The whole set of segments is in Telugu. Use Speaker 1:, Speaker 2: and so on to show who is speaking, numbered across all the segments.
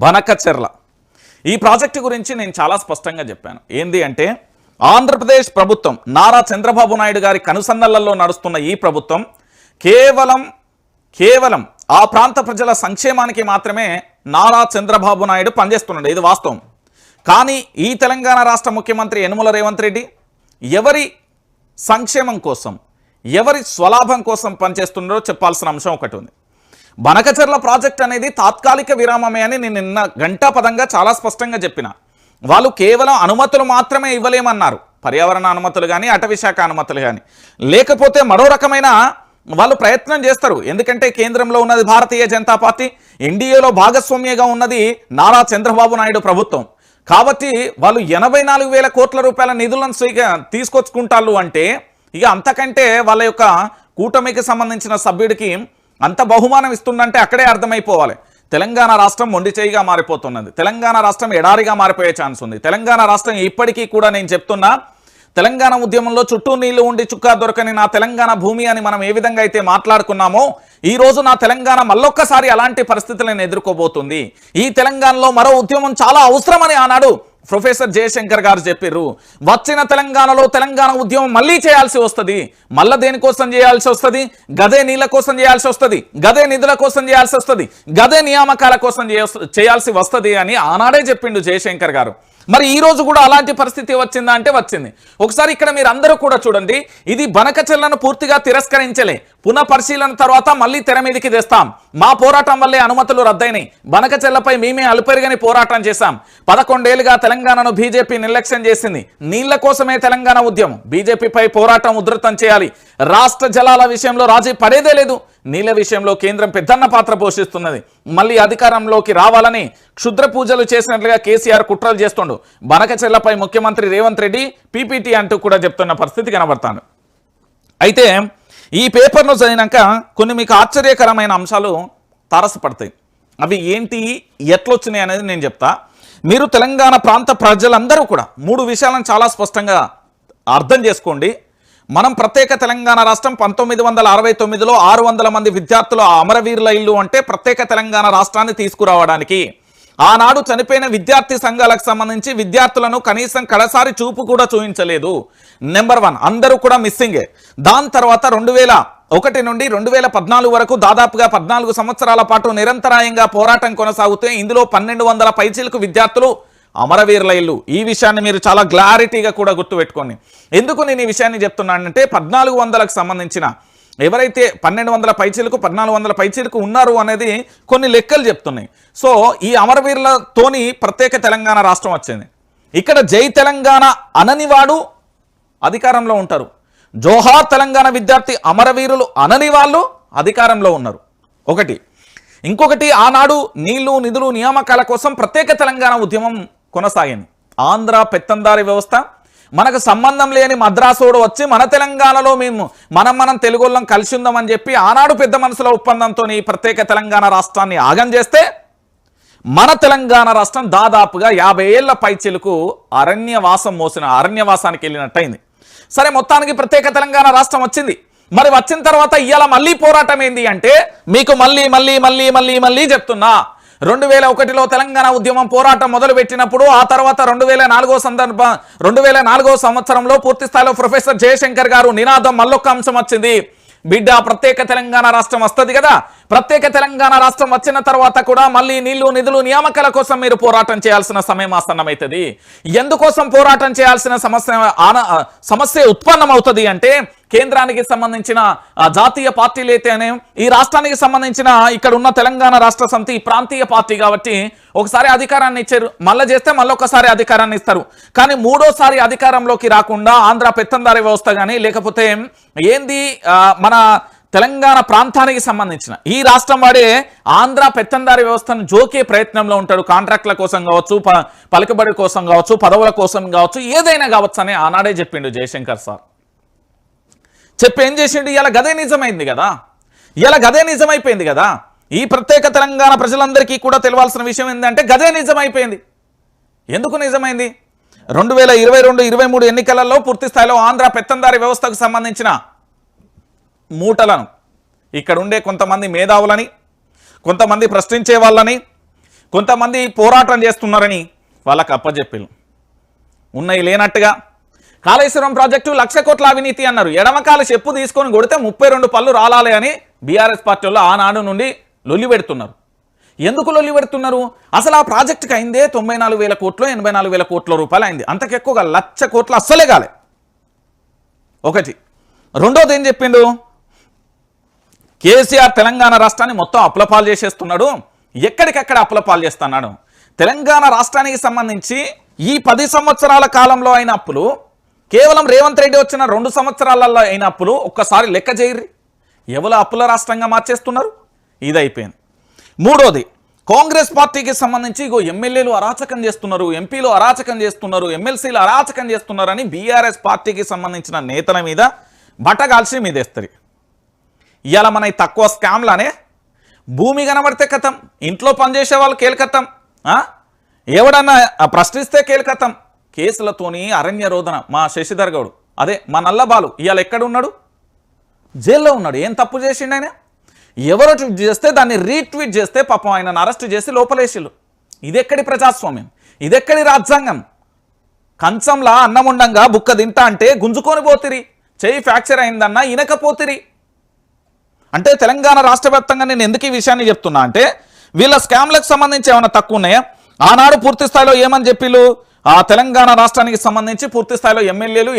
Speaker 1: బనకచెర్ల ఈ ప్రాజెక్టు గురించి నేను చాలా స్పష్టంగా చెప్పాను. ఏంది అంటే ఆంధ్రప్రదేశ్ ప్రభుత్వం నారా చంద్రబాబు నాయుడు గారి కనుసన్నలలో నడుస్తున్న ఈ ప్రభుత్వం కేవలం ఆ ప్రాంత ప్రజల సంక్షేమానికి మాత్రమే నారా చంద్రబాబు నాయుడు పనిచేస్తున్నాడు. ఇది వాస్తవం. కానీ ఈ తెలంగాణ రాష్ట్ర ముఖ్యమంత్రి యనుమల రేవంత్ రెడ్డి ఎవరి సంక్షేమం కోసం, ఎవరి స్వలాభం కోసం పనిచేస్తున్నారో చెప్పాల్సిన అంశం ఒకటి ఉంది. బనకచెర్ల ప్రాజెక్ట్ అనేది తాత్కాలిక విరామమే అని నేను నిన్న గంటాపదంగా చాలా స్పష్టంగా చెప్పిన. వాళ్ళు కేవలం అనుమతులు మాత్రమే ఇవ్వలేమన్నారు, పర్యావరణ అనుమతులు కానీ అటవీ శాఖ అనుమతులు కానీ, లేకపోతే మరో రకమైన వాళ్ళు ప్రయత్నం చేస్తారు. ఎందుకంటే కేంద్రంలో ఉన్నది భారతీయ జనతా పార్టీ, ఎన్డీఏలో భాగస్వామ్యంగా ఉన్నది నారా చంద్రబాబు నాయుడు ప్రభుత్వం. కాబట్టి వాళ్ళు 84,000 కోట్ల రూపాయల నిధులను తీసుకొచ్చుకుంటారు అంటే ఇక అంతకంటే వాళ్ళ యొక్క కూటమికి సంబంధించిన సభ్యుడికి అంత బహుమానం ఇస్తుందంటే అక్కడే అర్థమైపోవాలి. తెలంగాణ రాష్ట్రం మొండి చేయిగా మారిపోతున్నది. తెలంగాణ రాష్ట్రం ఎడారిగా మారిపోయే ఛాన్స్ ఉంది. తెలంగాణ రాష్ట్రం ఇప్పటికీ కూడా నేను చెప్తున్నా, తెలంగాణ ఉద్యమంలో చుట్టూ నీళ్లు ఉండి చుక్కా దొరకని నా తెలంగాణ భూమి అని మనం ఏ విధంగా అయితే మాట్లాడుకున్నామో, ఈరోజు నా తెలంగాణ మళ్ళొక్కసారి అలాంటి పరిస్థితులను ఎదుర్కోబోతుంది. ఈ తెలంగాణలో మరో ఉద్యమం చాలా అవసరమని ఆనాడు ప్రొఫెసర్ జయశంకర్ గారు చెప్పారు. వచ్చిన తెలంగాణలో తెలంగాణ ఉద్యమం మళ్ళీ చేయాల్సి వస్తుంది. మళ్ళీ దేనికోసం చేయాల్సి వస్తుంది? గదే నీళ్ళ కోసం చేయాల్సి వస్తుంది, గదే నిధుల కోసం చేయాల్సి వస్తుంది, గదే నియామకాల కోసం చేయాల్సి వస్తుంది అని ఆనాడే చెప్పిండు జయశంకర్ గారు. మరి ఈ రోజు కూడా అలాంటి పరిస్థితి వచ్చిందా అంటే వచ్చింది. ఒకసారి ఇక్కడ మీరు అందరూ కూడా చూడండి, ఇది బనకచెర్లను పూర్తిగా తిరస్కరించలే, పునః పరిశీలన తర్వాత మళ్ళీ తెర మీదకి తెస్తాం. మా పోరాటం వల్లే అనుమతులు రద్దయినాయి. బనకచెర్లపై మేమే అలుపెరుగని పోరాటం చేశాం. 11 ఏళ్లుగా తెలంగాణను బీజేపీ నిర్లక్ష్యం చేసింది. నీళ్ల కోసమే తెలంగాణ ఉద్యమం. బీజేపీపై పోరాటం ఉధృతం చేయాలి. రాష్ట్ర జలాల విషయంలో రాజీ పడేదే లేదు. నీళ్ల విషయంలో కేంద్రం పెద్దన్న పాత్ర పోషిస్తున్నది. మళ్ళీ అధికారంలోకి రావాలని క్షుద్ర పూజలు చేసినట్లుగా కేసీఆర్ కుట్రలు చేస్తుండు. బనకచెర్లపై ముఖ్యమంత్రి రేవంత్ రెడ్డి పీపీటీ అంటూ కూడా చెప్తున్న పరిస్థితి కనబడతాను. అయితే ఈ పేపర్ను చదివినాక కొన్ని మీకు ఆశ్చర్యకరమైన అంశాలు తారసపడతాయి. అవి ఏంటి, ఎట్లొచ్చినాయి అనేది నేను చెప్తా. మీరు తెలంగాణ ప్రాంత ప్రజలందరూ కూడా 3 విషయాలను చాలా స్పష్టంగా అర్థం చేసుకోండి. మనం ప్రత్యేక తెలంగాణ రాష్ట్రం 1969లో 600 మంది విద్యార్థులు అమరవీరుల ఇల్లు అంటే ప్రత్యేక తెలంగాణ రాష్ట్రాన్ని తీసుకురావడానికి ఆనాడు చనిపోయిన విద్యార్థి సంఘాలకు సంబంధించి విద్యార్థులను కనీసం కడసారి చూపు కూడా చూపించలేదు. నెంబర్ 1 అందరూ కూడా మిస్సింగే. దాని తర్వాత 2001 నుండి 2014 వరకు దాదాపుగా 14 సంవత్సరాల పాటు నిరంతరాయంగా పోరాటం కొనసాగుతూ ఇందులో 1200 పైచీలకు విద్యార్థులు అమరవీరుల ఇల్లు. ఈ విషయాన్ని మీరు చాలా క్లారిటీగా కూడా గుర్తుపెట్టుకోండి. ఎందుకు నేను ఈ విషయాన్ని చెప్తున్నానంటే 1400కు సంబంధించిన ఎవరైతే 1200 పైచీలకు 1400 పైచీలకు ఉన్నారు అనేది కొన్ని లెక్కలు చెప్తున్నాయి. సో ఈ అమరవీరులతోని ప్రత్యేక తెలంగాణ రాష్ట్రం వచ్చింది. ఇక్కడ జై తెలంగాణ అననివాడు అధికారంలో ఉంటారు, జోహార్ తెలంగాణ విద్యార్థి అమరవీరులు అనని వాళ్ళు అధికారంలో ఉన్నారు. ఒకటి. ఇంకొకటి, ఆనాడు నీళ్లు నిధులు నియామకాల కోసం ప్రత్యేక తెలంగాణ ఉద్యమం కొనసాగింది. ఆంధ్ర పెత్తందారి వ్యవస్థ, మనకు సంబంధం లేని మద్రాసోడు వచ్చి మన తెలంగాణలో మనం తెలుగోళ్ళం కలిసి ఉందామని చెప్పి ఆనాడు పెద్ద మనసుల ఒప్పందంతో ఈ ప్రత్యేక తెలంగాణ రాష్ట్రాన్ని ఆగం చేస్తే మన తెలంగాణ రాష్ట్రం దాదాపుగా 50 ఏళ్ల పైచిలకు అరణ్యవాసానికి వెళ్ళినట్టయింది. సరే, మొత్తానికి ప్రత్యేక తెలంగాణ రాష్ట్రం వచ్చింది. మరి వచ్చిన తర్వాత ఇవాళ మళ్ళీ పోరాటం ఏంది అంటే మీకు మళ్ళీ చెప్తున్నా, 2001లో తెలంగాణ ఉద్యమం పోరాటం మొదలు పెట్టినప్పుడు ఆ తర్వాత 2004 సంవత్సరంలో పూర్తి స్థాయిలో ప్రొఫెసర్ జయశంకర్ గారు నినాదం మళ్ళొక్క అంశం వచ్చింది. బిడ్డ ప్రత్యేక తెలంగాణ రాష్ట్రం వస్తుంది కదా, ప్రత్యేక తెలంగాణ రాష్ట్రం వచ్చిన తర్వాత కూడా మళ్ళీ నీళ్లు నిధులు నియామకాల కోసం మీరు పోరాటం చేయాల్సిన సమయం ఆసన్నమవుతుంది. ఎందుకోసం పోరాటం చేయాల్సిన సమస్య ఉత్పన్నమవుతుంది అంటే కేంద్రానికి సంబంధించిన జాతీయ పార్టీలు అయితేనే ఈ రాష్ట్రానికి సంబంధించిన ఇక్కడ ఉన్న తెలంగాణ రాష్ట్ర సమితి ప్రాంతీయ పార్టీ కాబట్టి ఒకసారి అధికారాన్ని ఇచ్చారు, మళ్ళీ చేస్తే మళ్ళొకసారి అధికారాన్ని ఇస్తారు. కానీ మూడోసారి అధికారంలోకి రాకుండా ఆంధ్ర పెత్తందారి వ్యవస్థ కానీ లేకపోతే ఏంది మన తెలంగాణ ప్రాంతానికి సంబంధించిన ఈ రాష్ట్రం వాడే ఆంధ్ర పెత్తందారి వ్యవస్థను జోకే ప్రయత్నంలో ఉంటాడు. కాంట్రాక్ట్ల కోసం కావచ్చు, పలుకుబడి కోసం కావచ్చు, పదవుల కోసం కావచ్చు, ఏదైనా కావచ్చు అని ఆనాడే చెప్పిండు జయశంకర్ సార్. చెప్పి ఏం చేసిండు? ఇలా గదే నిజమైంది కదా, ఇలా గదే నిజమైపోయింది కదా. ఈ ప్రత్యేక తెలంగాణ ప్రజలందరికీ కూడా తెలియాల్సిన విషయం ఏంటంటే గదే నిజమైపోయింది. ఎందుకు నిజమైంది? 2022-23 ఎన్నికలలో పూర్తి స్థాయిలో ఆంధ్ర పెత్తందారి వ్యవస్థకు సంబంధించిన మూటలను ఇక్కడ ఉండే కొంతమంది మేధావులని, కొంతమంది ప్రశ్నించే వాళ్ళని, కొంతమంది పోరాటం చేస్తున్నారని వాళ్ళకి అప్పచెప్పారు. ఉన్నాయి లేనట్టుగా కాళేశ్వరం ప్రాజెక్టు 1,00,000 కోట్ల అవినీతి అన్నారు. ఎడమకాల చెప్పు తీసుకొని కొడితే 32 పళ్ళు రాలాలి అని బీఆర్ఎస్ పార్టీ వాళ్ళు ఆనాడు నుండి లొల్లి పెడుతున్నారు. ఎందుకు లొల్లి పెడుతున్నారు? అసలు ఆ ప్రాజెక్టుకి అయిందే 94,000 కోట్లు 84,000 కోట్ల రూపాయలు అయింది. అంతకెక్కువగా 1,00,000 కోట్లు అస్సలే కాలే. ఒకటి. రెండోది ఏం చెప్పిండు? కేసీఆర్ తెలంగాణ రాష్ట్రాన్ని మొత్తం అప్పులపాలు చేసేస్తున్నాడు. ఎక్కడికెక్కడ అప్పులపాలు చేస్తున్నాడు? తెలంగాణ రాష్ట్రానికి సంబంధించి ఈ 10 సంవత్సరాల కాలంలో అయిన అప్పులు, కేవలం రేవంత్ రెడ్డి వచ్చిన 2 సంవత్సరాలలో అయిన అప్పులు ఒక్కసారి లెక్క చేయర్రి. ఎవరు అప్పుల రాష్ట్రంగా మార్చేస్తున్నారు? ఇది అయిపోయింది. మూడోది, కాంగ్రెస్ పార్టీకి సంబంధించి ఇగో ఎమ్మెల్యేలు అరాచకం చేస్తున్నారు, ఎంపీలు అరాచకం చేస్తున్నారు, ఎమ్మెల్సీలు అరాచకం చేస్తున్నారని బీఆర్ఎస్ పార్టీకి సంబంధించిన నేతల మీద బట్టగాల్చి మీదేస్తారు. ఇవాళ మన తక్కువ స్కామ్లానే భూమి కనబడితే కథం, ఇంట్లో పనిచేసే వాళ్ళు కేల్కత్తం, ఎవడన్నా ప్రశ్నిస్తే కేల్కత్తం, కేసులతోని అరణ్య రోదన. మా శశిధర్ గౌడ్ అదే మా నల్లబాలు ఇవాళ ఎక్కడ ఉన్నాడు? జైల్లో ఉన్నాడు. ఏం తప్పు చేసిండు ఆయన? ఎవరో ట్వీట్ చేస్తే దాన్ని రీట్వీట్ చేస్తే పాపం ఆయనను అరెస్ట్ చేసి లోపలేసిళ్ళు. ఇదెక్కడి ప్రజాస్వామ్యం? ఇదెక్కడి రాజ్యాంగం? కంచంలా అన్నం ఉండంగా బుక్క తింటా అంటే గుంజుకొని పోతిరి, చెయ్యి ఫ్రాక్చర్ అయిందన్నా ఇనకపోతిరి. అంటే తెలంగాణ రాష్ట్ర వ్యాప్తంగా నేను ఎందుకు ఈ విషయాన్ని చెప్తున్నా అంటే, వీళ్ళ స్కామ్లకు సంబంధించి ఏమైనా తక్కువ ఉన్నాయా? ఆనాడు పూర్తి స్థాయిలో ఏమని చెప్పిళ్ళు? ఆ తెలంగాణ రాష్ట్రానికి సంబంధించి పూర్తి స్థాయిలో ఎమ్మెల్యేలు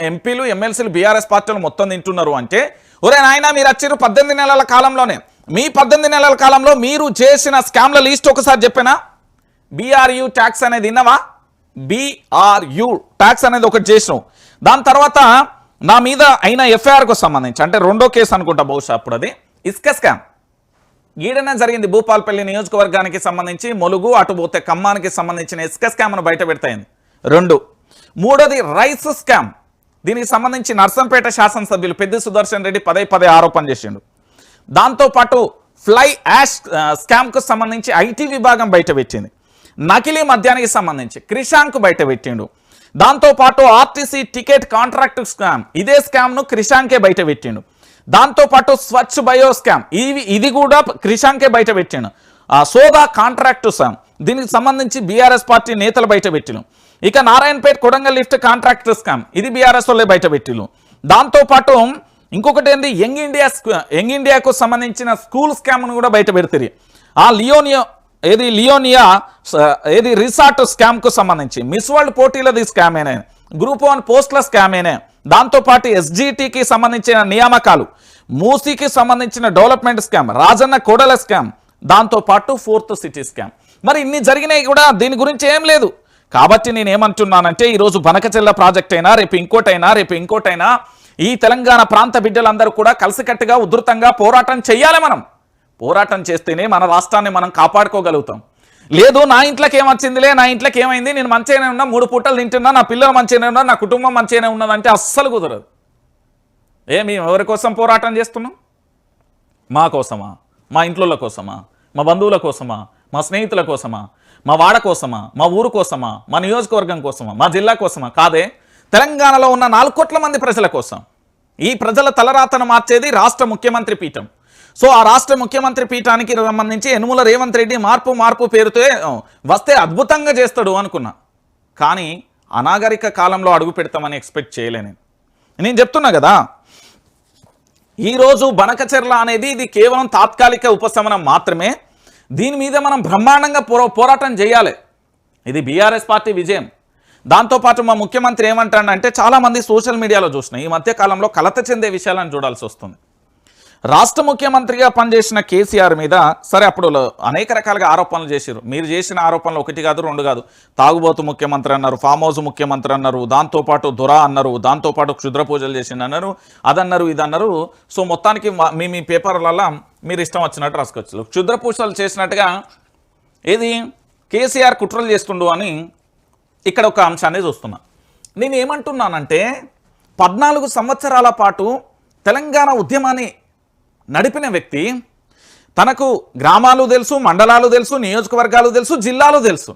Speaker 1: ఎంపీలు ఎమ్మెల్సీలు బీఆర్ఎస్ పార్టీలు మొత్తం తింటున్నారు అంటే, ఒరే నాయన మీరు వచ్చారు 18 నెలల కాలంలోనే, మీ 18 నెలల కాలంలో మీరు చేసిన స్కామ్ల లిస్ట్ ఒకసారి చెప్పానా? బీఆర్యూ ట్యాక్స్ అనేది విన్నావా? బీఆర్యూ ట్యాక్స్ అనేది ఒకటి చేసినావు. దాని తర్వాత నా మీద అయిన ఎఫ్ఐఆర్కు సంబంధించి, అంటే రెండో కేసు అనుకుంటా బహుశా అప్పుడు, అది ఇసుక స్కామ్ ఈడనే జరిగింది. భూపాల్పల్లి నియోజకవర్గానికి సంబంధించి మొలుగు అటు పోతే ఖమ్మానికి సంబంధించిన ఇసుక స్కామ్ను బయట పెడతాయింది. 2. మూడోది రైస్ స్కామ్. దీనికి సంబంధించి నర్సంపేట శాసనసభ్యులు పెద్ది సుదర్శన్ రెడ్డి పదే ఆరోపణ చేసిండు. దాంతోపాటు ఫ్లై యాష్ స్కామ్కు సంబంధించి ఐటీ విభాగం బయట పెట్టింది. నకిలీ మద్యానికి సంబంధించి క్రిషాంక్ బయట పెట్టిండు. దాంతోపాటు ఆర్టీసీ టికెట్ కాంట్రాక్ట్ స్కామ్, ఇదే స్కామ్ను క్రిషాంకే బయట పెట్టిండు. దాంతోపాటు స్వచ్ఛ బయో స్కామ్, ఇది కూడా క్రిషాంకే బయట పెట్టిండు. సోదా కాంట్రాక్ట్ స్కామ్, దీనికి సంబంధించి బీఆర్ఎస్ పార్టీ నేతలు బయట పెట్టిను. ఇక Narayanpet Kodangal lift contract scam, ఇది బీఆర్ఎస్ వాళ్ళే బయట పెట్టిను. దాంతోపాటు ఇంకొకటి ఏంది, యంగ్ ఇండియాకు సంబంధించిన స్కూల్ స్కామ్ను కూడా బయట పెడతారు. ఆ లియోనియా రిసార్ట్ స్కామ్కు సంబంధించి మిస్ వరల్డ్ పోటీలది స్కామేనే, గ్రూప్ 1 పోస్టుల స్కామేనే. దాంతోపాటు ఎస్జిటికి సంబంధించిన నియామకాలు, మూసీకి సంబంధించిన డెవలప్మెంట్ స్కామ్, రాజన్న కోడల స్కామ్, దాంతోపాటు 4th సిటీ స్కామ్. మరి ఇన్ని జరిగినాయి కూడా దీని గురించి ఏం లేదు. కాబట్టి నేను ఏమంటున్నానంటే, ఈరోజు బనకచెల్ల ప్రాజెక్ట్ అయినా రేపు ఇంకోటైనా ఈ తెలంగాణ ప్రాంత బిడ్డలందరూ కూడా కలిసికట్టుగా ఉధృతంగా పోరాటం చెయ్యాలి. మనం పోరాటం చేస్తేనే మన రాష్ట్రాన్ని మనం కాపాడుకోగలుగుతాం. లేదు నా ఇంట్లోకి ఏమొచ్చిందిలే, నా ఇంట్లోకి ఏమైంది, నేను మంచిగానే ఉన్నా, 3 పూటలు తింటున్నా, నా పిల్లలు మంచిగానే ఉన్నారు, నా కుటుంబం మంచిగానే ఉన్నదంటే అస్సలు కుదరదు. మేము ఎవరి కోసం పోరాటం చేస్తున్నాం? మా కోసమా? మా ఇంట్లోళ్ళ కోసమా? మా బంధువుల కోసమా? మా స్నేహితుల కోసమా? మా వాడ కోసమా? మా ఊరు కోసమా? మా నియోజకవర్గం కోసమా? మా జిల్లా కోసమా? కాదే, తెలంగాణలో ఉన్న 4 కోట్ల మంది ప్రజల కోసం. ఈ ప్రజల తలరాతను మార్చేది రాష్ట్ర ముఖ్యమంత్రి పీఠం. సో ఆ రాష్ట్ర ముఖ్యమంత్రి పీఠానికి సంబంధించి యనుమల రేవంత్ రెడ్డి మార్పు పేరుతో వస్తే అద్భుతంగా చేస్తాడు అనుకున్నా. కానీ అనాగరిక కాలంలో అడుగు పెడతామని ఎక్స్పెక్ట్ చేయలేను. నేను చెప్తున్నా కదా, ఈరోజు బనకచెర్ల అనేది ఇది కేవలం తాత్కాలిక ఉపశమనం మాత్రమే. దీని మీద మనం బ్రహ్మాండంగా పోరాటం చేయాలి. ఇది బీఆర్ఎస్ పార్టీ విజయం. దాంతోపాటు మా ముఖ్యమంత్రి ఏమంటాడంటే, చాలామంది సోషల్ మీడియాలో చూసినాయి ఈ మధ్యకాలంలో కలత చెందే విషయాలను చూడాల్సి వస్తుంది. రాష్ట్ర ముఖ్యమంత్రిగా పనిచేసిన కేసీఆర్ మీద సరే అప్పుడు అనేక రకాలుగా ఆరోపణలు చేశారు. మీరు చేసిన ఆరోపణలు 1 కాదు 2 కాదు. తాగుబోతు ముఖ్యమంత్రి అన్నారు, ఫామ్ హౌస్ ముఖ్యమంత్రి అన్నారు, దాంతోపాటు దొర అన్నారు, దాంతోపాటు క్షుద్ర పూజలు చేసిండు అన్నారు, అదన్నారు ఇదన్నారు. సో మొత్తానికి మీ పేపర్లలో మీరు ఇష్టం వచ్చినట్టు రాసుకోవచ్చు. క్షుద్ర పూజలు చేసినట్టుగా ఏది కేసీఆర్ కుట్రలు చేస్తుండు అని ఇక్కడ ఒక అంశాన్ని చూస్తున్నా. నేను ఏమంటున్నానంటే, 14 సంవత్సరాల పాటు తెలంగాణ ఉద్యమాన్ని నడిపిన వ్యక్తి, తనకు గ్రామాలు తెలుసు, మండలాలు తెలుసు, నియోజకవర్గాలు తెలుసు, జిల్లాలు తెలుసు.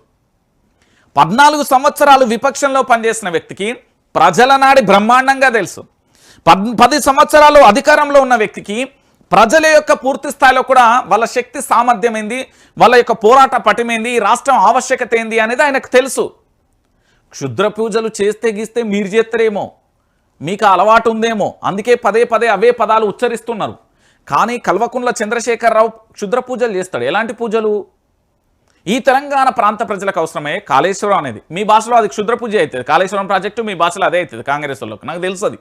Speaker 1: 14 సంవత్సరాలు విపక్షంలో పనిచేసిన వ్యక్తికి ప్రజల నాడి బ్రహ్మాండంగా తెలుసు. 10 సంవత్సరాలు అధికారంలో ఉన్న వ్యక్తికి ప్రజల యొక్క పూర్తి స్థాయిలో కూడా వాళ్ళ శక్తి సామర్థ్యం ఏంది, వాళ్ళ యొక్క పోరాట పటిమేంది, ఈ రాష్ట్రం ఆవశ్యకత ఏంది అనేది ఆయనకు తెలుసు. క్షుద్ర పూజలు చేస్తే గీస్తే మీరు చేస్తారేమో, మీకు అలవాటు ఉందేమో, అందుకే పదే పదే అవే పదాలు ఉచ్చరిస్తున్నారు. కానీ కల్వకుంట్ల చంద్రశేఖరరావు క్షుద్ర పూజలు చేస్తాడు. ఎలాంటి పూజలు? ఈ తెలంగాణ ప్రాంత ప్రజలకు అవసరమే కాళేశ్వరం అనేది. మీ భాషలో అది క్షుద్ర పూజ అవుతుంది, కాళేశ్వరం ప్రాజెక్టు మీ భాషలో అదే అవుతుంది కాంగ్రెస్ వాళ్ళకి, నాకు తెలుసు. అది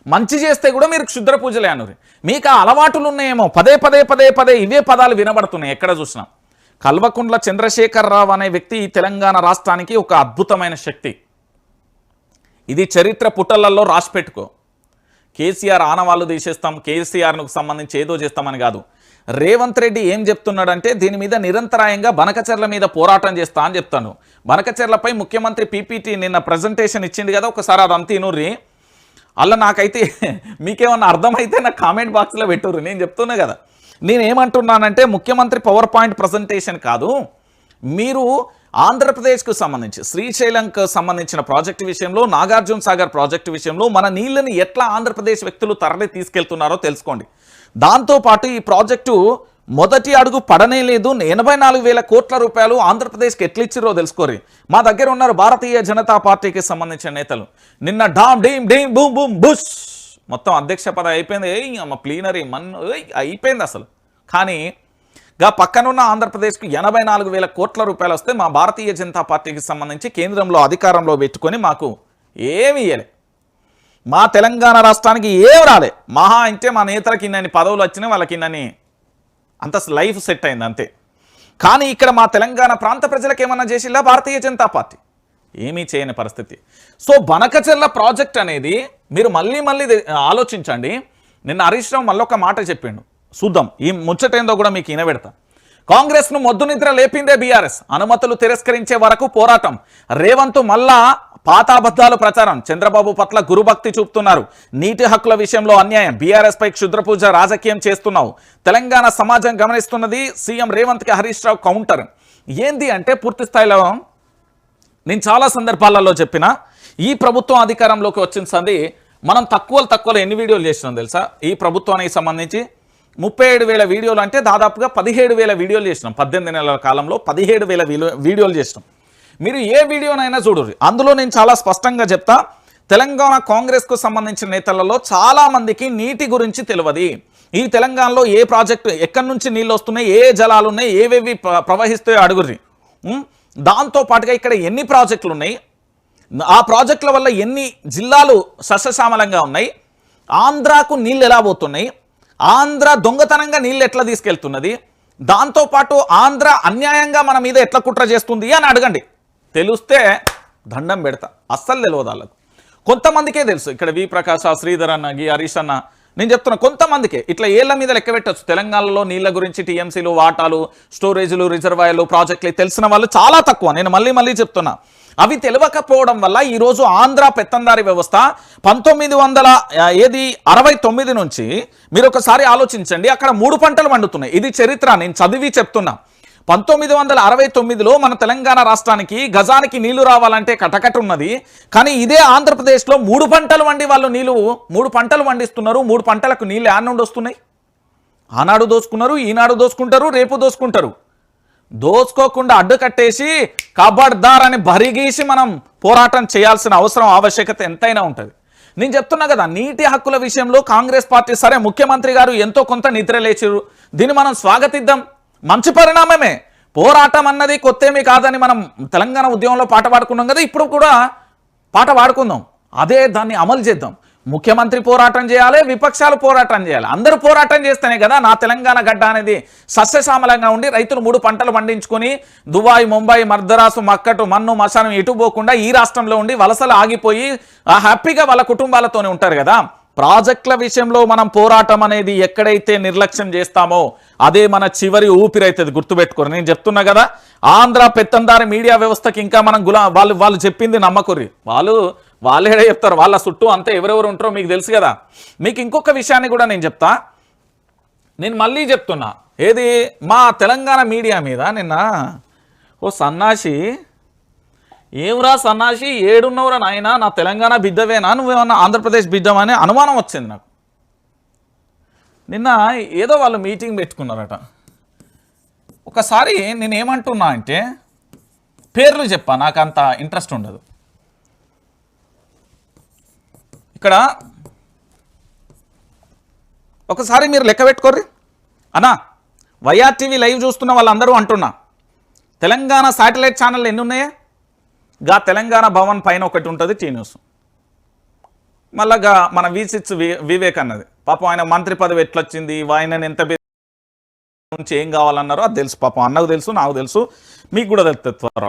Speaker 1: మంచి చేస్తే కూడా మీరు క్షుద్ర పూజలే అన్నారు. మీకు ఆ అలవాటులు ఉన్నాయేమో, పదే పదే పదే పదే ఇవే పదాలు వినబడుతున్నాయి ఎక్కడ చూసినా. కల్వకుంట్ల చంద్రశేఖరరావు అనే వ్యక్తి ఈ తెలంగాణ రాష్ట్రానికి ఒక అద్భుతమైన శక్తి. ఇది చరిత్ర పుటలలో రాసిపెట్టుకో. కేసీఆర్ ఆనవాళ్ళు తీసేస్తాం, కేసీఆర్కు సంబంధించి ఏదో చేస్తామని కాదు. రేవంత్ రెడ్డి ఏం చెప్తున్నాడంటే దీని మీద నిరంతరాయంగా బనకచెర్ల మీద పోరాటం చేస్తా అని చెప్తాను. బనకచెర్లపై ముఖ్యమంత్రి పీపీటీ నిన్న ప్రజెంటేషన్ ఇచ్చింది కదా, ఒకసారి అదంతా ఇనుర్రి. అలా నాకైతే మీకేమన్నా అర్థమైతే నాకు కామెంట్ బాక్స్లో పెట్టుర్రు. నేను చెప్తున్నా కదా, నేనేమంటున్నానంటే ముఖ్యమంత్రి పవర్ పాయింట్ ప్రజెంటేషన్ కాదు, మీరు ఆంధ్రప్రదేశ్కు సంబంధించి శ్రీశైలంకు సంబంధించిన ప్రాజెక్టు విషయంలో, నాగార్జున సాగర్ ప్రాజెక్టు విషయంలో మన నీళ్ళని ఎట్లా ఆంధ్రప్రదేశ్ వ్యక్తులు తరలి తీసుకెళ్తున్నారో తెలుసుకోండి. దాంతోపాటు ఈ ప్రాజెక్టు మొదటి అడుగు పడనే లేదు, 84,000 కోట్ల రూపాయలు ఆంధ్రప్రదేశ్కి ఎట్లా ఇచ్చిరో తెలుసుకోరు. మా దగ్గర ఉన్నారు భారతీయ జనతా పార్టీకి సంబంధించిన నేతలు. నిన్న డామ్ డీమ్ డీమ్ బూమ్ బూమ్ బుష్ మొత్తం అధ్యక్ష పదవి అయిపోయింది, అమ్మ ప్లీనరీ అయిపోయింది అసలు. కానీ పక్కనున్న ఆంధ్రప్రదేశ్కు 84,000 కోట్ల రూపాయలు వస్తే మా భారతీయ జనతా పార్టీకి సంబంధించి కేంద్రంలో అధికారంలో పెట్టుకొని మాకు ఏమి ఇయ్యలే. మా తెలంగాణ రాష్ట్రానికి ఏం రాలే. మహా అంటే మా నేతలకి ఇన్నని పదవులు వచ్చినాయి, వాళ్ళకి ఇన్నని అంత లైఫ్ సెట్ అయింది అంతే. కానీ ఇక్కడ మా తెలంగాణ ప్రాంత ప్రజలకు ఏమన్నా చేసిల్లా భారతీయ జనతా పార్టీ? ఏమీ చేయని పరిస్థితి. సో బనకచెర్ల ప్రాజెక్ట్ అనేది మీరు మళ్ళీ ఆలోచించండి. నిన్న హరీష్ రావు మళ్ళీ ఒక మాట చెప్పిండు, చూద్దాం ఈ ముచ్చటేందో కూడా మీకు వినబెడతా. కాంగ్రెస్ను మొద్దు నిద్ర లేపిందే బీఆర్ఎస్, అనుమతులు తిరస్కరించే వరకు పోరాటం. రేవంత్ మళ్ళా పాతాబద్ధాలు ప్రచారం, చంద్రబాబు పట్ల గురుభక్తి చూపుతున్నారు. నీటి హక్కుల విషయంలో అన్యాయం, బీఆర్ఎస్ పై క్షుద్రపూజ రాజకీయం చేస్తున్నావు, తెలంగాణ సమాజం గమనిస్తున్నది, సీఎం రేవంత్కి హరీష్ రావు కౌంటర్. ఏంది అంటే పూర్తి స్థాయిలో నేను చాలా సందర్భాలలో చెప్పిన, ఈ ప్రభుత్వం అధికారంలోకి వచ్చిన సంది మనం తక్కువలో ఎన్ని వీడియోలు చేసినాం తెలుసా? ఈ ప్రభుత్వానికి సంబంధించి 37,000 వీడియోలు, అంటే దాదాపుగా 17,000 వీడియోలు చేసినాం. 18 నెలల కాలంలో 17,000 వీడియోలు చేసినాం. మీరు ఏ వీడియోనైనా చూడరు, అందులో నేను చాలా స్పష్టంగా చెప్తా, తెలంగాణ కాంగ్రెస్కు సంబంధించిన నేతలలో చాలామందికి నీటి గురించి తెలియదు. ఈ తెలంగాణలో ఏ ప్రాజెక్టు, ఎక్కడి నుంచి నీళ్ళు వస్తున్నాయి, ఏ జలాలు ఉన్నాయి, ఏవేవి ప్రవహిస్తాయో అడుగుర్రి. దాంతోపాటుగా ఇక్కడ ఎన్ని ప్రాజెక్టులు ఉన్నాయి, ఆ ప్రాజెక్టుల వల్ల ఎన్ని జిల్లాలు సస్యశ్యామలంగా ఉన్నాయి, ఆంధ్రాకు నీళ్ళు ఎలా పోతున్నాయి, ఆంధ్ర దొంగతనంగా నీళ్ళు ఎట్లా తీసుకెళ్తున్నది, దాంతోపాటు ఆంధ్ర అన్యాయంగా మన మీద ఎట్లా కుట్ర చేస్తుంది అని అడగండి. తెలిస్తే దండం పెడతా. అస్సలు తెలియదు వాళ్ళకు. కొంతమందికే తెలుసు. ఇక్కడ వి ప్రకాశ్, శ్రీధర్ అన్న, హరీష్ అన్న, నేను చెప్తున్నా కొంతమందికే ఇట్లా ఏళ్ల మీద లెక్క పెట్టచ్చు. తెలంగాణలో నీళ్ళ గురించి టీఎంసీలు, వాటాలు, స్టోరేజ్లు, రిజర్వాయర్లు, ప్రాజెక్టులు తెలిసిన వాళ్ళు చాలా తక్కువ. నేను మళ్ళీ చెప్తున్నా. అవి తెలియకపోవడం వల్ల ఈరోజు ఆంధ్ర పెత్తందారి వ్యవస్థ 1969 నుంచి మీరు ఒకసారి ఆలోచించండి, అక్కడ 3 పంటలు పండుతున్నాయి. ఇది చరిత్ర, నేను చదివి చెప్తున్నా. 1969లో మన తెలంగాణ రాష్ట్రానికి గజానికి నీళ్లు రావాలంటే కటకట ఉన్నది. కానీ ఇదే ఆంధ్రప్రదేశ్లో 3 పంటలు వండి వాళ్ళు నీళ్లు 3 పంటలు వండిస్తున్నారు. 3 పంటలకు నీళ్ళు యాడ్ నుండి వస్తున్నాయి. ఆనాడు దోసుకున్నారు, ఈనాడు దోసుకుంటారు, రేపు దోసుకుంటారు. దోసుకోకుండా అడ్డు కట్టేసి కబడ్దార్ అని బరిగీసి మనం పోరాటం చేయాల్సిన అవసరం, ఆవశ్యకత ఎంతైనా ఉంటుంది. నేను చెప్తున్నా కదా, నీటి హక్కుల విషయంలో కాంగ్రెస్ పార్టీ సరే, ముఖ్యమంత్రి గారు ఎంతో కొంత నిద్ర లేచారు, దీన్ని మనం స్వాగతిద్దాం. మంచి పరిణామమే. పోరాటం అన్నది కొత్తేమీ కాదని మనం తెలంగాణ ఉద్యమంలో పాట పాడుకున్నాం కదా, ఇప్పుడు కూడా పాట పాడుకుందాం. అదే దాన్ని అమలు చేద్దాం. ముఖ్యమంత్రి పోరాటం చేయాలి, విపక్షాలు పోరాటం చేయాలి. అందరూ పోరాటం చేస్తేనే కదా నా తెలంగాణ గడ్డ అనేది సస్యశ్యామలంగా ఉండి రైతులు 3 పంటలు పండించుకొని దుబాయ్, ముంబై, మర్దరాసు, మక్కటు, మన్ను, మశానం ఎటు పోకుండా ఈ రాష్ట్రంలో ఉండి వలసలు ఆగిపోయి హ్యాపీగా వాళ్ళ కుటుంబాలతోనే ఉంటారు కదా. ప్రాజెక్టుల విషయంలో మనం పోరాటం అనేది ఎక్కడైతే నిర్లక్ష్యం చేస్తామో అదే మన చివరి ఊపిరైతుంది, గుర్తుపెట్టుకోరు. నేను చెప్తున్నా కదా, ఆంధ్ర పెత్తందారి మీడియా వ్యవస్థకి ఇంకా మనం వాళ్ళు చెప్పింది నమ్మకుర్రి. వాళ్ళే చెప్తారు, వాళ్ళ చుట్టూ అంతా ఎవరెవరు ఉంటారో మీకు తెలుసు కదా. మీకు ఇంకొక విషయాన్ని కూడా నేను చెప్తా. నేను మళ్ళీ చెప్తున్నా, ఏది మా తెలంగాణ మీడియా మీద నిన్న ఓ సన్నాసి, ఏవురా సన్నాసి ఏడున్నవరా నాయన, నా తెలంగాణ బిడ్డవేనా, నువ్వేమన్నా ఆంధ్రప్రదేశ్ బిడ్డమనే అనుమానం వచ్చింది నాకు. నిన్న ఏదో వాళ్ళు మీటింగ్ పెట్టుకున్నారట. ఒకసారి నేనేమంటున్నా అంటే పేర్లు చెప్పా, నాకు అంత ఇంట్రెస్ట్ ఉండదు. ఇక్కడ ఒకసారి మీరు లెక్క పెట్టుకోర్రి అన్నా. వైఆర్టీవీ లైవ్ చూస్తున్న వాళ్ళందరూ అంటున్నా, తెలంగాణ శాటిలైట్ ఛానల్ ఎన్ని ఉన్నాయా? గా తెలంగాణ భవన్ పైన ఒకటి ఉంటుంది టీ న్యూస్, మళ్ళా మన V6 వివేక్ అన్నది. పాపం ఆయన మంత్రి పదవి ఎట్లొచ్చింది, ఆయన ఎంత నుంచి ఏం కావాలన్నారో అది తెలుసు. పాపం అన్నకు తెలుసు, నాకు తెలుసు, మీకు కూడా తెలుస్తుంది త్వర.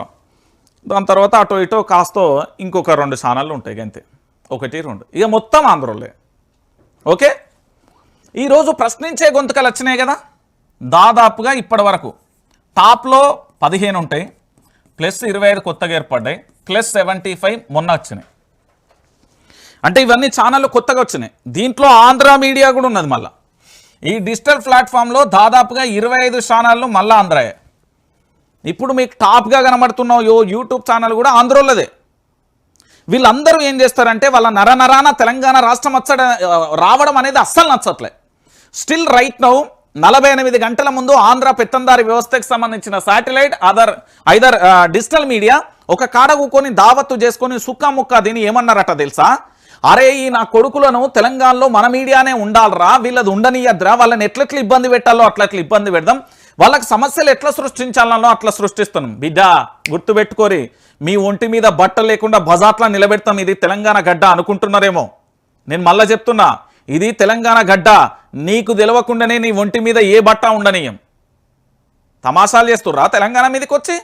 Speaker 1: దాని తర్వాత అటో ఇటో కాస్తో ఇంకొక 2 ఛానళ్ళు ఉంటాయి అంతే, 1 2. ఇక మొత్తం ఆంధ్రోలే. ఓకే, ఈరోజు ప్రశ్నించే గొంతుకలు వచ్చినాయి కదా, దాదాపుగా ఇప్పటి వరకు టాప్లో 15 ఉంటాయి, ప్లస్ 25 కొత్తగా ఏర్పడ్డాయి, ప్లస్ 75 మొన్న వచ్చినాయి. అంటే ఇవన్నీ ఛానళ్ళు కొత్తగా వచ్చినాయి. దీంట్లో ఆంధ్ర మీడియా కూడా ఉన్నది. మళ్ళీ ఈ డిజిటల్ ప్లాట్ఫామ్లో దాదాపుగా 25 ఛానళ్ళు మళ్ళీ ఆంధ్రాయే. ఇప్పుడు మీకు టాప్గా కనబడుతున్న యూట్యూబ్ ఛానల్ కూడా ఆంధ్రోళ్ళదే. వీళ్ళందరూ ఏం చేస్తారంటే వాళ్ళ నరనరాన తెలంగాణ రాష్ట్రం రావడం అనేది అస్సలు నచ్చట్లే. స్టిల్ రైట్ నౌ 48 గంటల ముందు ఆంధ్ర పెత్తందారి వ్యవస్థకు సంబంధించిన శాటిలైట్ ఐదర్ డిజిటల్ మీడియా ఒక కాడ కూకొని దావత్తు చేసుకొని సుక్క ముక్క దీన్ని ఏమన్నారట తెలుసా? అరే ఈ నా కొడుకులను తెలంగాణలో మన మీడియానే ఉండాలరా, వీళ్ళది ఉండనియద్రా, వాళ్ళని ఎట్లెట్లు ఇబ్బంది పెట్టాలో అట్లట్లు ఇబ్బంది పెడదాం, వాళ్ళకి సమస్యలు ఎట్లా సృష్టించాలనో అట్లా సృష్టిస్తున్నాం. బిడ్డ గుర్తుపెట్టుకోరి, మీ ఒంటి మీద బట్ట లేకుండా బజాట్లా నిలబెడతాం. ఇది తెలంగాణ గడ్డ అనుకుంటున్నారేమో. నేను మళ్ళా చెప్తున్నా, ఇది తెలంగాణ గడ్డ. నీకు తెలవకుండానే నీ ఒంటి మీద ఏ బట్ట ఉండనీయం. తమాషాలు చేస్తుర్రా తెలంగాణ మీదకి వచ్చి?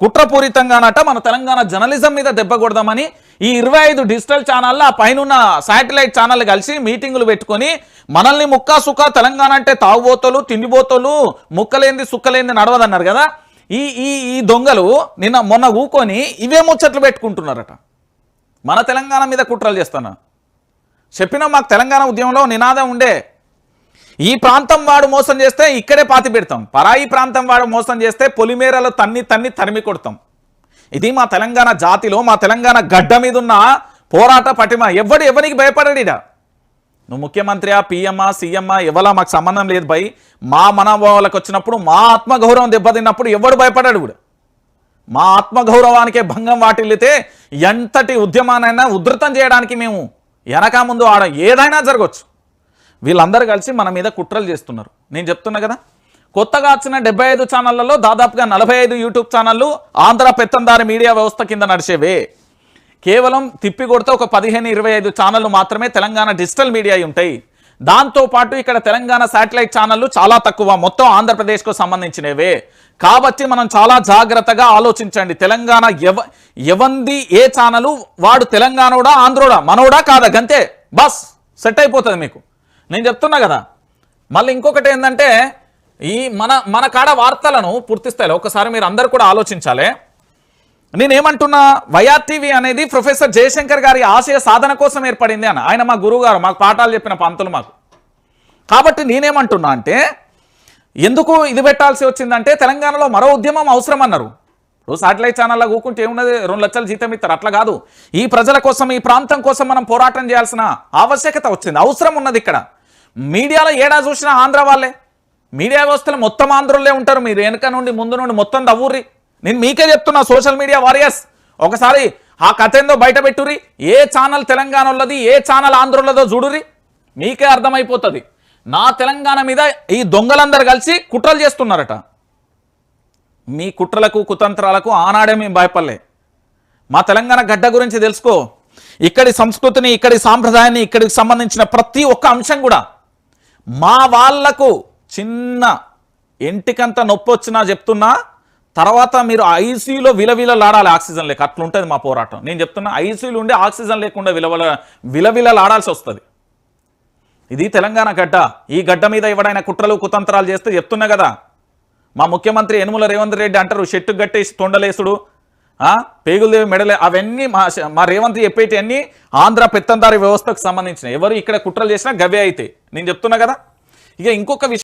Speaker 1: కుట్రపూరితంగానట మన తెలంగాణ జర్నలిజం మీద దెబ్బ కొడదామని ఈ 25 డిజిటల్ ఛానళ్ళ ఆ పైన శాటిలైట్ ఛానల్ కలిసి మీటింగులు పెట్టుకొని మనల్ని ముక్కా సుక్క తెలంగాణ అంటే తాగుబోతలు తిండిబోతలు ముక్కలేంది సుక్కలేంది నడవదన్నారు కదా. ఈ దొంగలు మొన్న ఊకొని ఇవే ముచ్చట్లు పెట్టుకుంటున్నారట. మన తెలంగాణ మీద కుట్రలు చేస్తున్నా. చెప్పినా మాకు తెలంగాణ ఉద్యమంలో నినాదం ఉండే, ఈ ప్రాంతం వాడు మోసం చేస్తే ఇక్కడే పాతి పెడతాం, పరాయి ప్రాంతం వాడు మోసం చేస్తే పొలిమేరలో తన్ని తరిమి కొడతాం. ఇది మా తెలంగాణ జాతిలో మా తెలంగాణ గడ్డ మీద ఉన్న పోరాట పటిమ. ఎవరికి భయపడడిడా. నువ్వు ముఖ్యమంత్రియా, పిఎమ్మా, సీఎమ్మా ఎవలా మాకు సంబంధం లేదు భయ్. మా మనోభావాలకు వచ్చినప్పుడు, మా ఆత్మగౌరవం దెబ్బతిన్నప్పుడు ఎవడు భయపడాడు కూడా. మా ఆత్మగౌరవానికే భంగం వాటిల్లితే ఎంతటి ఉద్యమానైనా ఉధృతం చేయడానికి మేము వెనక ముందు ఏదైనా జరగవచ్చు. వీళ్ళందరూ కలిసి మన మీద కుట్రలు చేస్తున్నారు. నేను చెప్తున్నా కదా, కొత్తగా వచ్చిన 75 ఛానళ్లలో దాదాపుగా 45 యూట్యూబ్ ఛానళ్ళు ఆంధ్ర పెత్తందారి మీడియా వ్యవస్థ కింద నడిచేవే. కేవలం తిప్పి కొడితే ఒక 15-25 ఛానళ్ళు మాత్రమే తెలంగాణ డిజిటల్ మీడియా ఉంటాయి. దాంతోపాటు ఇక్కడ తెలంగాణ శాటిలైట్ ఛానళ్ళు చాలా తక్కువ, మొత్తం ఆంధ్రప్రదేశ్కు సంబంధించినవే. కాబట్టి మనం చాలా జాగ్రత్తగా ఆలోచించండి. తెలంగాణ ఎవంది ఏ ఛానలు వాడు తెలంగాణోడా ఆంధ్రోడా మనోడా కాదా గంతే, బస్ సెట్ అయిపోతుంది మీకు. నేను చెప్తున్నా కదా. మళ్ళీ ఇంకొకటి ఏంటంటే ఈ మన కాడ వార్తలను పూర్తి స్థాయిలో ఒకసారి మీరు అందరు కూడా ఆలోచించాలి. నేనేమంటున్నా, వైఆర్టీవీ అనేది ప్రొఫెసర్ జయశంకర్ గారి ఆశయ సాధన కోసం ఏర్పడింది అని. ఆయన మా గురువు గారు, మాకు పాఠాలు చెప్పిన పంతులు మాకు. కాబట్టి నేనేమంటున్నా అంటే, ఎందుకు ఇది పెట్టాల్సి వచ్చిందంటే తెలంగాణలో మరో ఉద్యమం అవసరం అన్నారు. ఇప్పుడు శాటిలైట్ ఛానల్లో కూకుంటే ఏమున్నది, 2 లక్షల జీతం ఇస్తారు, అట్లా కాదు. ఈ ప్రజల కోసం, ఈ ప్రాంతం కోసం మనం పోరాటం చేయాల్సిన ఆవశ్యకత వచ్చింది, అవసరం ఉన్నది. ఇక్కడ మీడియాలో ఏడా చూసినా ఆంధ్ర వాళ్ళే, మీడియా వ్యవస్థలో మొత్తం ఆంధ్రులే ఉంటారు. మీరు వెనక నుండి ముందు నుండి మొత్తం దవ్వుర్రి. నేను మీకే చెప్తున్నా, సోషల్ మీడియా వారియర్స్, ఒకసారి ఆ కథ ఏందో బయట పెట్టుర్రి. ఏ ఛానల్ తెలంగాణలోది, ఏ ఛానల్ ఆంధ్రులదో చూడుర్రి, మీకే అర్థమైపోతుంది. నా తెలంగాణ మీద ఈ దొంగలందరూ కలిసి కుట్రలు చేస్తున్నారట. మీ కుట్రలకు కుతంత్రాలకు ఆనాడే మేము భయపడలే. మా తెలంగాణ గడ్డ గురించి తెలుసుకో. ఇక్కడి సంస్కృతిని, ఇక్కడి సాంప్రదాయాన్ని, ఇక్కడికి సంబంధించిన ప్రతి ఒక్క అంశం కూడా మా వాళ్లకు చిన్న ఎంటికంత నొప్పి వచ్చినా చెప్తున్నా, తర్వాత మీరు ఐసీయూలో విలవిలలాడాలి ఆక్సిజన్ లేక. అట్లుంటుంది మా పోరాటం. నేను చెప్తున్నా, ఐసీయూలు ఉండి ఆక్సిజన్ లేకుండా విలవిలలాడాల్సి వస్తుంది. ఇది తెలంగాణ గడ్డ. ఈ గడ్డ మీద ఎవడైనా కుట్రలు కుతంత్రాలు చేస్తే చెప్తున్నా కదా, మా ముఖ్యమంత్రి యనుమల రేవంత్ రెడ్డి అంటారు షెట్టు గట్టేసి తొండలేసుడు, పేగులదేవి మెడలే, అవన్నీ మా రేవంత్ చెప్పేటి అన్నీ ఆంధ్ర పెత్తందారి వ్యవస్థకు సంబంధించిన. ఎవరు ఇక్కడ కుట్రలు చేసినా గవే అయితే. నేను చెప్తున్నా కదా. ఇక ఇంకొక విషయం